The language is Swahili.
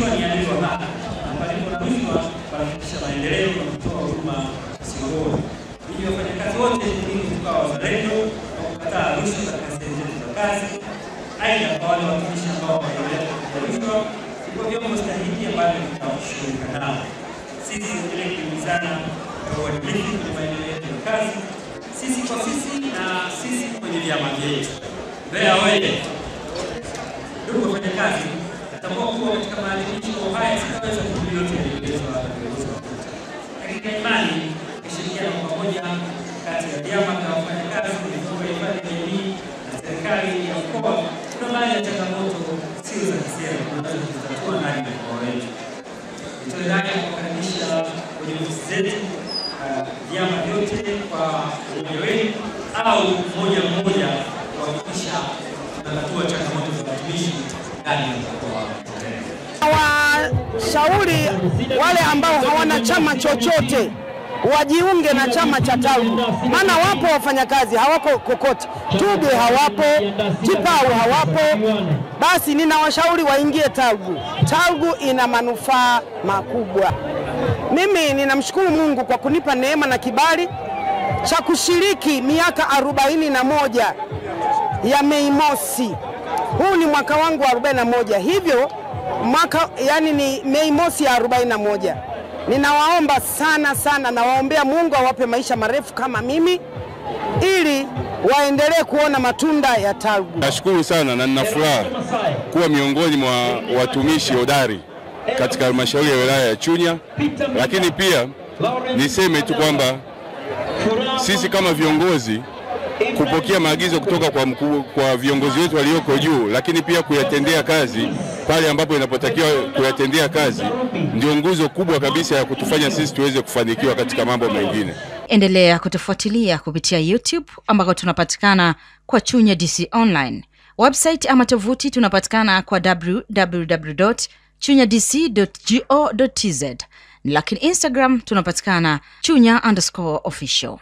rushwa ni aina ya haki, na palipo na rushwa panafikisha maendeleo na kutoa huduma sio. Hivyo wafanyakazi wote ni tukawa wazalendo na kukataa rushwa katika sehemu zetu za kazi. Aidha, kwa wale watumishi ambao wanaendelea kutoa rushwa, iko vyombo stahiki ambavyo tunashughulika nao. Sisi tuendelee kuhimizana kwa uadilifu kwenye maendeleo yetu ya kazi, sisi kwa sisi na sisi kwenye vyama vyetu. Mbeya wewe, ndugu wafanyakazi, natambua kuwa katika maadhimisho haya sitaweza kuhubiri yote yaliyoelezwa hapa. Katika imani, kushirikiana kwa pamoja kati ya vyama vya wafanyakazi, mifumo ya hifadhi ya jamii na serikali ya mkoa, kuna baadhi ya changamoto sio za kisera tunaweza kuzitatua ndani ya mkoa wetu. Nitoe rai ya kukaribisha kwenye ofisi zetu vyama vyote kwa umoja wenu au mmoja mmoja kuhakikisha tunatatua changamoto za watumishi ndani ya mkoa wetu. Washauri wale ambao hawana chama chochote wajiunge na chama cha TALGWU, maana wapo wafanyakazi hawako kokote, TUGHE hawapo, TIPAU hawapo. Basi ninawashauri waingie TALGWU. TALGWU ina manufaa makubwa. Mimi ninamshukuru Mungu kwa kunipa neema na kibali cha kushiriki miaka 41 ya Mei Mosi. Huu ni mwaka wangu wa 41. Hivyo mwaka ni Mei Mosi ya 41. Ninawaomba sana na waombea Mungu awape maisha marefu kama mimi ili waendelee kuona matunda ya TALGWU. Nashukuru sana na nina furaha kuwa miongoni mwa watumishi hodari katika halmashauri ya wilaya ya Chunya, lakini pia niseme tu kwamba sisi kama viongozi kupokea maagizo kutoka kwa viongozi wetu walioko juu, lakini pia kuyatendea kazi pale ambapo inapotakiwa kuyatendea kazi, ndio nguzo kubwa kabisa ya kutufanya sisi tuweze kufanikiwa katika mambo mengine. Endelea kutufuatilia kupitia YouTube ambako tunapatikana kwa Chunya DC Online. Website ama tovuti tunapatikana kwa www.chunyadc.go.tz. Lakini Instagram tunapatikana Chunya_official.